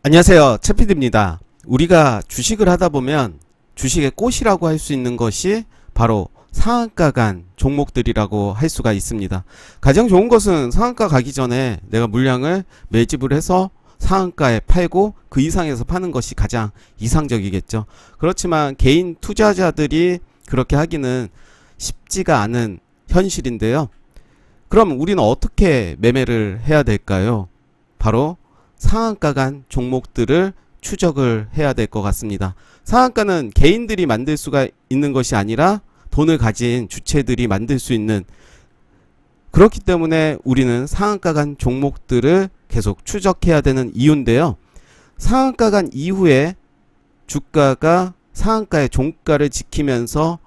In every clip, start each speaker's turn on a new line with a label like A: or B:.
A: 안녕하세요, 채피디입니다. 우리가 주식을 하다 보면 주식의 꽃이라고 할 수 있는 것이 바로 상한가 간 종목들이라고 할 수가 있습니다. 가장 좋은 것은 상한가 가기 전에 내가 물량을 매집을 해서 상한가에 팔고 그 이상에서 파는 것이 가장 이상적이겠죠. 그렇지만 개인 투자자들이 그렇게 하기는 쉽지가 않은 현실인데요. 그럼 우리는 어떻게 매매를 해야 될까요? 바로 상한가 간 종목들을 추적을 해야 될 것 같습니다. 상한가는 개인들이 만들 수가 있는 것이 아니라 돈을 가진 주체들이 만들 수 있는, 그렇기 때문에 우리는 상한가 간 종목들을 계속 추적해야 되는 이유인데요. 상한가 간 이후에 주가가 상한가의 종가를 지키면서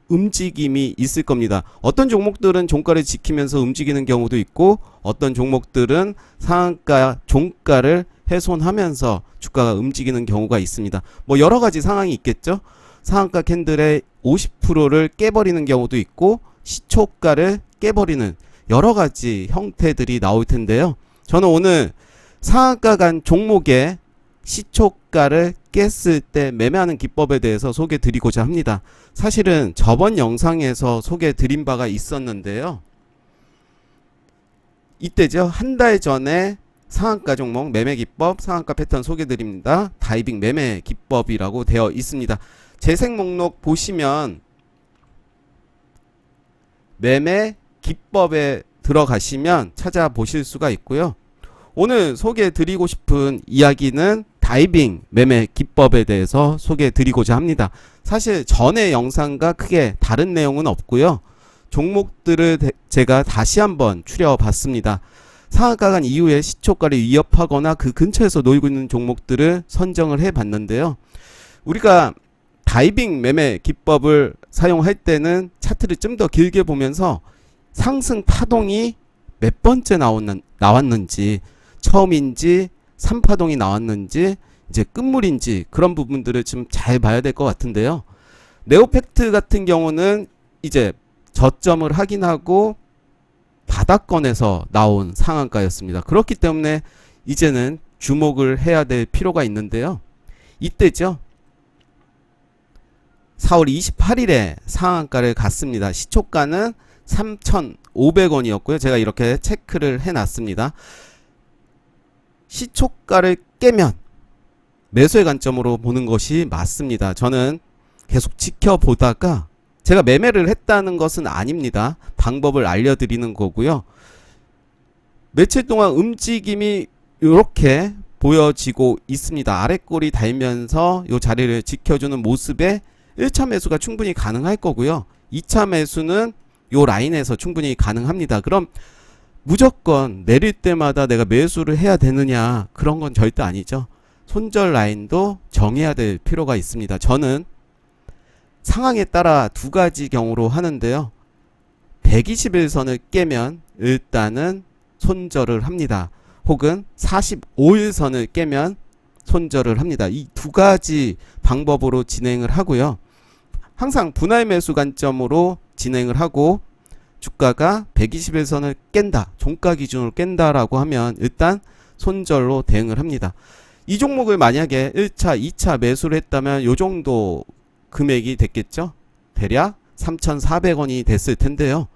A: 움직임이 있을 겁니다. 어떤 종목들은 종가를 지키면서 움직이는 경우도 있고, 어떤 종목들은 상한가 종가를 훼손하면서 주가가 움직이는 경우가 있습니다. 뭐 여러 가지 상황이 있겠죠. 상한가 캔들의 50%를 깨버리는 경우도 있고, 시초가를 깨버리는 여러 가지 형태들이 나올 텐데요. 저는 오늘 상한가 간 종목의 시초가를 깼을 때 매매하는 기법에 대해서 소개해 드리고자 합니다. 사실은 저번 영상에서 소개해 드린 바가 있었는데요. 이때죠. 한 달 전에 상한가 종목 매매 기법, 상한가 패턴 소개해 드립니다. 다이빙 매매 기법이라고 되어 있습니다. 재생 목록 보시면 매매 기법에 들어가시면 찾아보실 수가 있고요. 오늘 소개해 드리고 싶은 이야기는 다이빙 매매 기법에 대해서 소개해 드리고자 합니다. 사실 전의 영상과 크게 다른 내용은 없고요. 종목들을 제가 다시 한번 추려 봤습니다. 상한가 간 이후에 시초가를 위협하거나 그 근처에서 놀고 있는 종목들을 선정을 해 봤는데요. 우리가 다이빙 매매 기법을 사용할 때는 차트를 좀 더 길게 보면서 상승 파동이 몇 번째 나왔는지, 처음인지 3파동이 나왔는지 이제 끝물인지 그런 부분들을 좀 잘 봐야 될 것 같은데요. 네오팩트 같은 경우는 이제 저점을 확인하고 바닥권에서 나온 상한가였습니다. 그렇기 때문에 이제는 주목을 해야 될 필요가 있는데요. 이때죠. 4월 28일에 상한가를 갔습니다. 시초가는 3,500원이었고요. 제가 이렇게 체크를 해놨습니다. 시초가를 깨면 매수의 관점으로 보는 것이 맞습니다. 저는 계속 지켜보다가, 제가 매매를 했다는 것은 아닙니다. 방법을 알려드리는 거고요. 며칠 동안 움직임이 이렇게 보여지고 있습니다. 아랫골이 달면서 이 자리를 지켜주는 모습에 1차 매수가 충분히 가능할 거고요. 2차 매수는 이 라인에서 충분히 가능합니다. 그럼 무조건 내릴 때마다 내가 매수를 해야 되느냐, 그런 건 절대 아니죠. 손절 라인도 정해야 될 필요가 있습니다. 저는 상황에 따라 두 가지 경우로 하는데요. 121선을 깨면 일단은 손절을 합니다. 혹은 45일선을 깨면 손절을 합니다. 이 두 가지 방법으로 진행을 하고요. 항상 분할 매수 관점으로 진행을 하고, 주가가 121선을 깬다, 종가 기준으로 깬다라고 하면 일단 손절로 대응을 합니다. 이 종목을 만약에 1차, 2차 매수를 했다면 요 정도 금액이 됐겠죠. 대략 3,400원이 됐을 텐데요.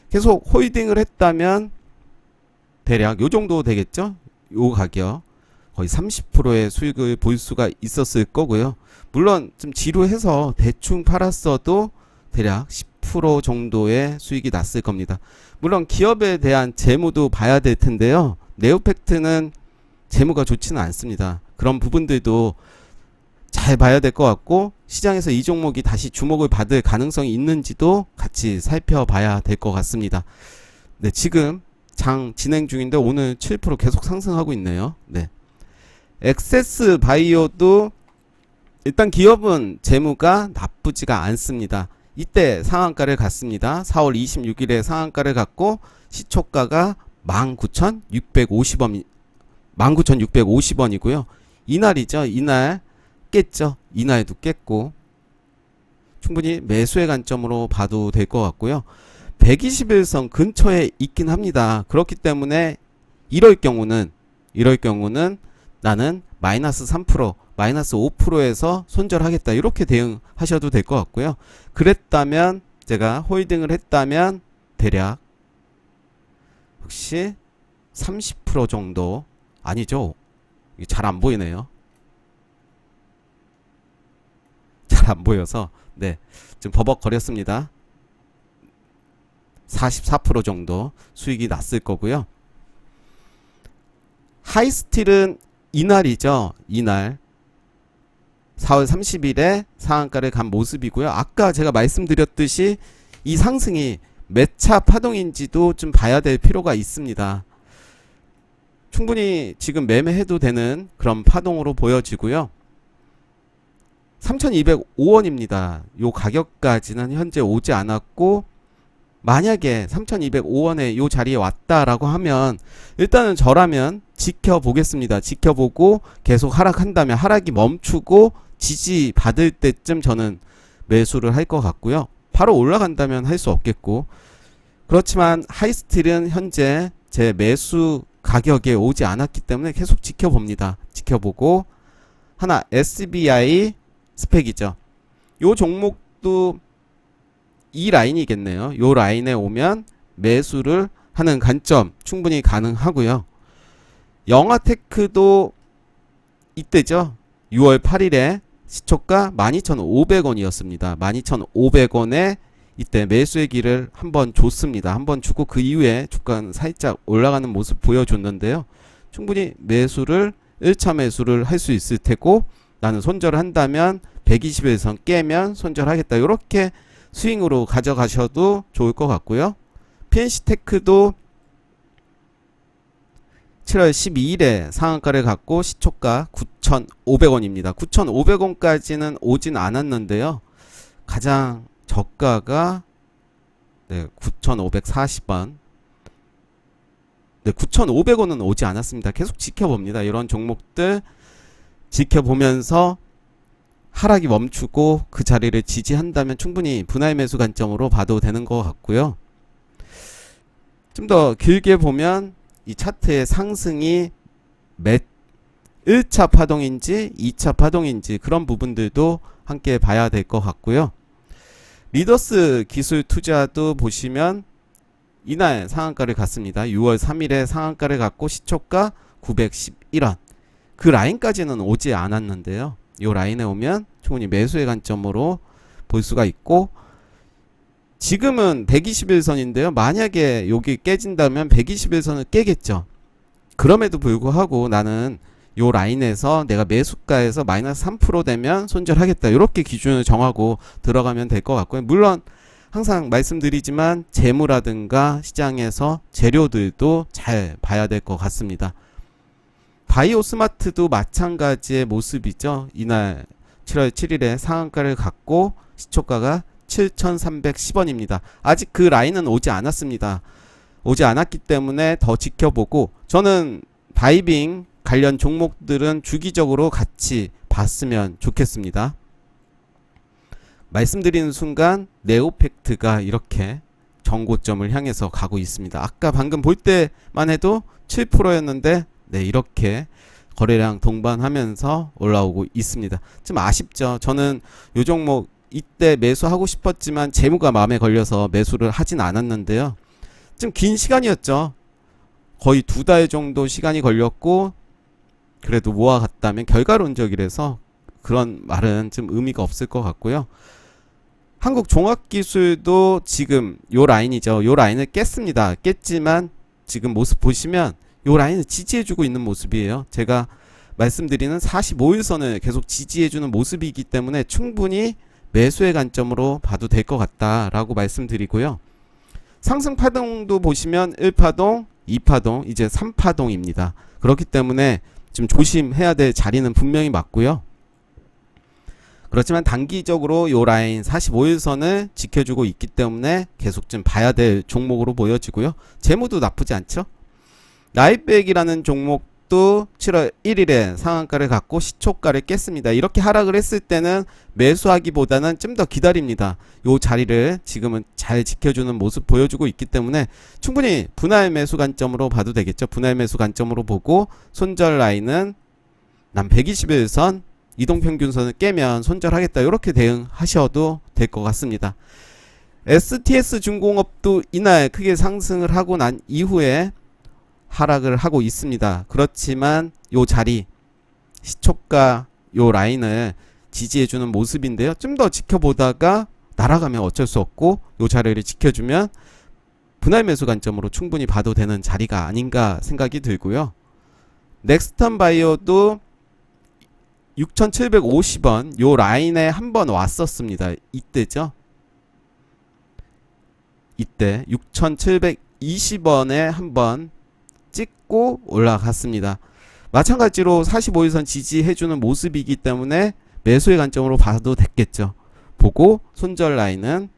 A: 계속 홀딩을 했다면 대략 요 정도 되겠죠. 요 가격 거의 30%의 수익을 볼 수가 있었을 거고요. 물론 좀 지루해서 대충 팔았어도 대략 10% 정도의 수익이 났을 겁니다. 물론 기업에 대한 재무도 봐야 될 텐데요. 네오팩트는 재무가 좋지는 않습니다. 그런 부분들도 잘 봐야 될 것 같고, 시장에서 이 종목이 다시 주목을 받을 가능성이 있는지도 같이 살펴봐야 될 것 같습니다. 네, 지금 장 진행 중인데 오늘 7% 계속 상승하고 있네요. 네. 엑세스 바이오도 일단 기업은 재무가 나쁘지가 않습니다. 이때 상한가를 갔습니다. 4월 26일에 상한가를 갔고, 시초가가 19,650원이고요. 이날이죠. 이날 깼죠. 이날도 깼고, 충분히 매수의 관점으로 봐도 될 것 같고요. 121선 근처에 있긴 합니다. 그렇기 때문에 이럴 경우는 나는 마이너스 3%, 마이너스 5%에서 손절하겠다. 이렇게 대응하셔도 될 것 같고요. 그랬다면 제가 홀딩을 했다면 대략 혹시 30% 정도 아니죠. 잘 안 보이네요. 잘 안 보여서 네, 좀 버벅거렸습니다. 44% 정도 수익이 났을 거고요. 하이스틸은 이날이죠. 이날 4월 30일에 상한가를 간 모습이고요. 아까 제가 말씀드렸듯이 이 상승이 몇 차 파동인지도 좀 봐야 될 필요가 있습니다. 충분히 지금 매매해도 되는 그런 파동으로 보여지고요. 3,205원입니다. 요 가격까지는 현재 오지 않았고, 만약에 3,205원에 요 자리에 왔다라고 하면 일단은 저라면 지켜보겠습니다. 지켜보고 계속 하락한다면 하락이 멈추고 지지 받을 때쯤 저는 매수를 할 것 같고요. 바로 올라간다면 할 수 없겠고, 그렇지만 하이스틸은 현재 제 매수 가격에 오지 않았기 때문에 계속 지켜봅니다. 지켜보고, 하나 SBI 스펙이죠. 요 종목도 이 라인이겠네요. 요 라인에 오면 매수를 하는 관점 충분히 가능하고요. 영화테크도 이때죠. 6월 8일에 시초가 12,500원이었습니다. 12,500원에 이때 매수의 길을 한번 줬습니다. 한번 주고 그 이후에 주가는 살짝 올라가는 모습 보여줬는데요. 충분히 매수를 1차 매수를 할 수 있을 테고, 나는 손절을 한다면 120일선 깨면 손절하겠다. 이렇게 스윙으로 가져가셔도 좋을 것 같고요. PNC테크도 7월 12일에 상한가를 갖고 시초가 9,500원입니다. 9,500원까지는 오진 않았는데요. 가장 저가가 9,540원. 9,500원은 오지 않았습니다. 계속 지켜봅니다. 이런 종목들 지켜보면서 하락이 멈추고 그 자리를 지지한다면 충분히 분할 매수 관점으로 봐도 되는 것 같고요. 좀 더 길게 보면 이 차트의 상승이 1차 파동인지 2차 파동인지 그런 부분들도 함께 봐야 될 것 같고요. 리더스 기술 투자도 보시면 이날 상한가를 갔습니다. 6월 3일에 상한가를 갖고 시초가 911원. 그 라인까지는 오지 않았는데요. 이 라인에 오면 충분히 매수의 관점으로 볼 수가 있고, 지금은 121선인데요. 만약에 여기 깨진다면 121선을 깨겠죠. 그럼에도 불구하고 나는 요 라인에서 내가 매수가에서 마이너스 3% 되면 손절하겠다. 이렇게 기준을 정하고 들어가면 될 것 같고요. 물론 항상 말씀드리지만 재무라든가 시장에서 재료들도 잘 봐야 될 것 같습니다. 바이오스마트도 마찬가지의 모습이죠. 이날 7월 7일에 상한가를 갖고 시초가가 7,310원입니다. 아직 그 라인은 오지 않았습니다. 오지 않았기 때문에 더 지켜보고, 저는 다이빙 관련 종목들은 주기적으로 같이 봤으면 좋겠습니다. 말씀드리는 순간 네오팩트가 이렇게 정고점을 향해서 가고 있습니다. 아까 방금 볼 때만 해도 7%였는데 이렇게 거래량 동반하면서 올라오고 있습니다. 좀 아쉽죠. 저는 요 종목 이때 매수하고 싶었지만 재무가 마음에 걸려서 매수를 하진 않았는데요. 좀 긴 시간이었죠. 거의 2달 정도 시간이 걸렸고, 그래도 모아갔다면 결과론적이라서 그런 말은 좀 의미가 없을 것 같고요. 한국종합기술도 지금 요 라인이죠. 요 라인을 깼습니다. 깼지만 지금 모습 보시면 요 라인을 지지해주고 있는 모습이에요. 제가 말씀드리는 45일선을 계속 지지해주는 모습이기 때문에 충분히 매수의 관점으로 봐도 될 것 같다라고 말씀드리고요. 상승 파동도 보시면 1파동, 2파동, 이제 3파동입니다. 그렇기 때문에 좀 조심해야 될 자리는 분명히 맞고요. 그렇지만 단기적으로 요 라인 45일선을 지켜주고 있기 때문에 계속 좀 봐야 될 종목으로 보여지고요. 재무도 나쁘지 않죠. 라이백이라는 종목도 7월 1일에 상한가를 갖고 시초가를 깼습니다. 이렇게 하락을 했을 때는 매수하기보다는 좀 더 기다립니다. 요 자리를 지금은 잘 지켜주는 모습 보여주고 있기 때문에 충분히 분할 매수 관점으로 봐도 되겠죠. 분할 매수 관점으로 보고 손절 라인은 난 121선 이동평균선을 깨면 손절하겠다. 이렇게 대응하셔도 될 것 같습니다. STS 중공업도 이날 크게 상승을 하고 난 이후에 하락을 하고 있습니다. 그렇지만 요 자리 시초가 요 라인을 지지해주는 모습인데요. 좀 더 지켜보다가 날아가면 어쩔 수 없고 요 자리를 지켜주면 분할 매수 관점으로 충분히 봐도 되는 자리가 아닌가 생각이 들고요. 넥스턴 바이오도 6,750원 요 라인에 한번 왔었습니다. 이때죠. 이때 6,720원에 한번 찍고 올라갔습니다. 마찬가지로 45일선 지지해주는 모습이기 때문에 매수의 관점으로 봐도 됐겠죠. 보고 손절 라인은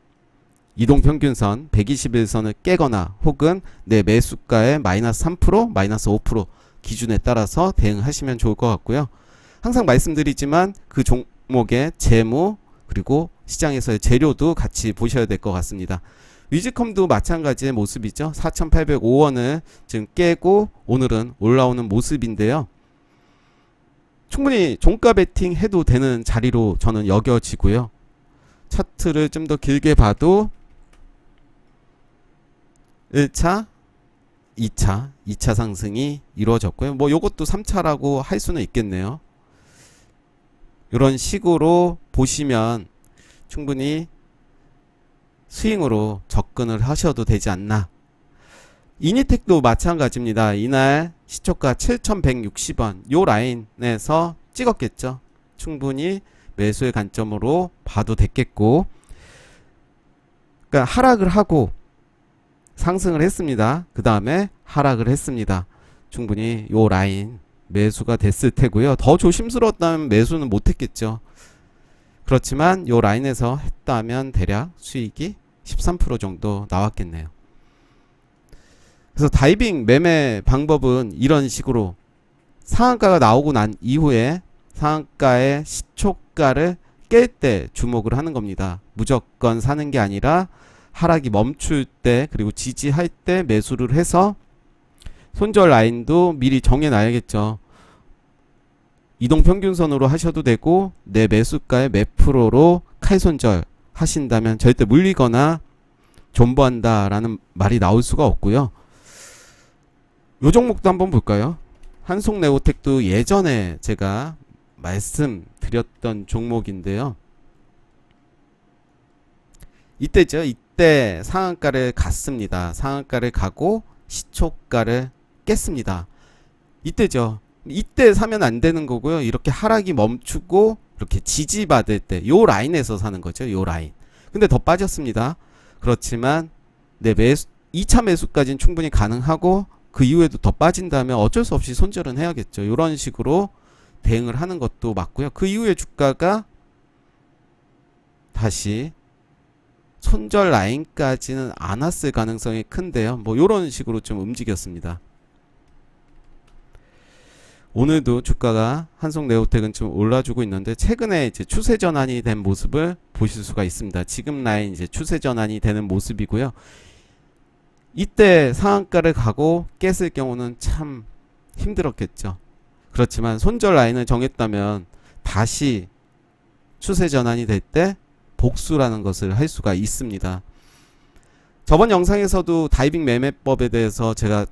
A: 이동평균선 121선을 깨거나 혹은 내 매수가의 마이너스 3%, 마이너스 5% 기준에 따라서 대응하시면 좋을 것 같고요. 항상 말씀드리지만 그 종목의 재무 그리고 시장에서의 재료도 같이 보셔야 될 것 같습니다. 위즈컴도 마찬가지의 모습이죠. 4,805원을 지금 깨고 오늘은 올라오는 모습인데요. 충분히 종가 베팅 해도 되는 자리로 저는 여겨지고요. 차트를 좀 더 길게 봐도 1차, 2차 상승이 이루어졌고요. 뭐 요것도 3차라고 할 수는 있겠네요. 이런 식으로 보시면 충분히 스윙으로 접근을 하셔도 되지 않나. 이니텍도 마찬가지입니다. 이날 시초가 7,160원 요 라인에서 찍었겠죠. 충분히 매수의 관점으로 봐도 됐겠고, 그러니까 하락을 하고 상승을 했습니다. 그 다음에 하락을 했습니다. 충분히 요 라인 매수가 됐을 테고요. 더 조심스러웠다면 매수는 못했겠죠. 그렇지만 요 라인에서 했다면 대략 수익이 13% 정도 나왔겠네요. 그래서 다이빙 매매 방법은 이런 식으로 상한가가 나오고 난 이후에 상한가의 시초가를 깰 때 주목을 하는 겁니다. 무조건 사는 게 아니라 하락이 멈출 때 그리고 지지할 때 매수를 해서 손절 라인도 미리 정해놔야겠죠. 이동평균선으로 하셔도 되고 내 매수가의 몇 프로로 칼손절 하신다면 절대 물리거나 존버한다 라는 말이 나올 수가 없고요. 요 종목도 한번 볼까요? 한송네오텍도 예전에 제가 말씀드렸던 종목인데요. 이때죠. 이때 상한가를 갔습니다. 상한가를 가고 시초가를 깼습니다. 이때죠. 이때 사면 안 되는 거고요. 이렇게 하락이 멈추고 이렇게 지지받을 때 요 라인에서 사는 거죠. 요 라인. 근데 더 빠졌습니다. 그렇지만 내 매수 2차 매수까지는 충분히 가능하고 그 이후에도 더 빠진다면 어쩔 수 없이 손절은 해야겠죠. 이런 식으로 대응을 하는 것도 맞고요. 그 이후에 주가가 다시 손절 라인까지는 안 왔을 가능성이 큰데요. 뭐 이런 식으로 좀 움직였습니다. 오늘도 주가가 한송네오텍은 좀 올라주고 있는데 최근에 이제 추세 전환이 된 모습을 보실 수가 있습니다. 지금 라인 이제 추세 전환이 되는 모습이고요. 이때 상한가를 가고 깼을 경우는 참 힘들었겠죠. 그렇지만 손절 라인을 정했다면 다시 추세 전환이 될 때 복수라는 것을 할 수가 있습니다. 저번 영상에서도 다이빙 매매법에 대해서 제가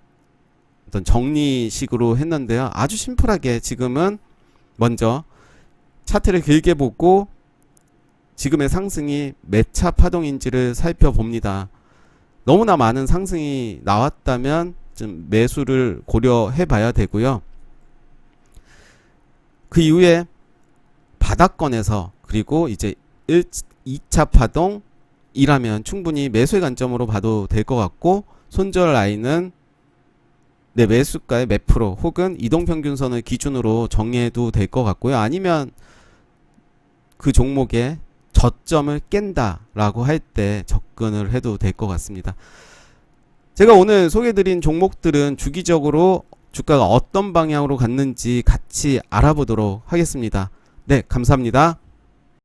A: 어떤 정리식으로 했는데요. 아주 심플하게 지금은 먼저 차트를 길게 보고 지금의 상승이 몇 차 파동인지를 살펴봅니다. 너무나 많은 상승이 나왔다면 좀 매수를 고려해 봐야 되고요. 그 이후에 바닥권에서 그리고 이제 2차 파동이라면 충분히 매수의 관점으로 봐도 될 것 같고, 손절 라인은 내 매수가의 몇 프로 혹은 이동평균선을 기준으로 정해도 될 것 같고요. 아니면 그 종목의 저점을 깬다 라고 할 때 접근을 해도 될 것 같습니다. 제가 오늘 소개해드린 종목들은 주기적으로 주가가 어떤 방향으로 갔는지 같이 알아보도록 하겠습니다. 네, 감사합니다.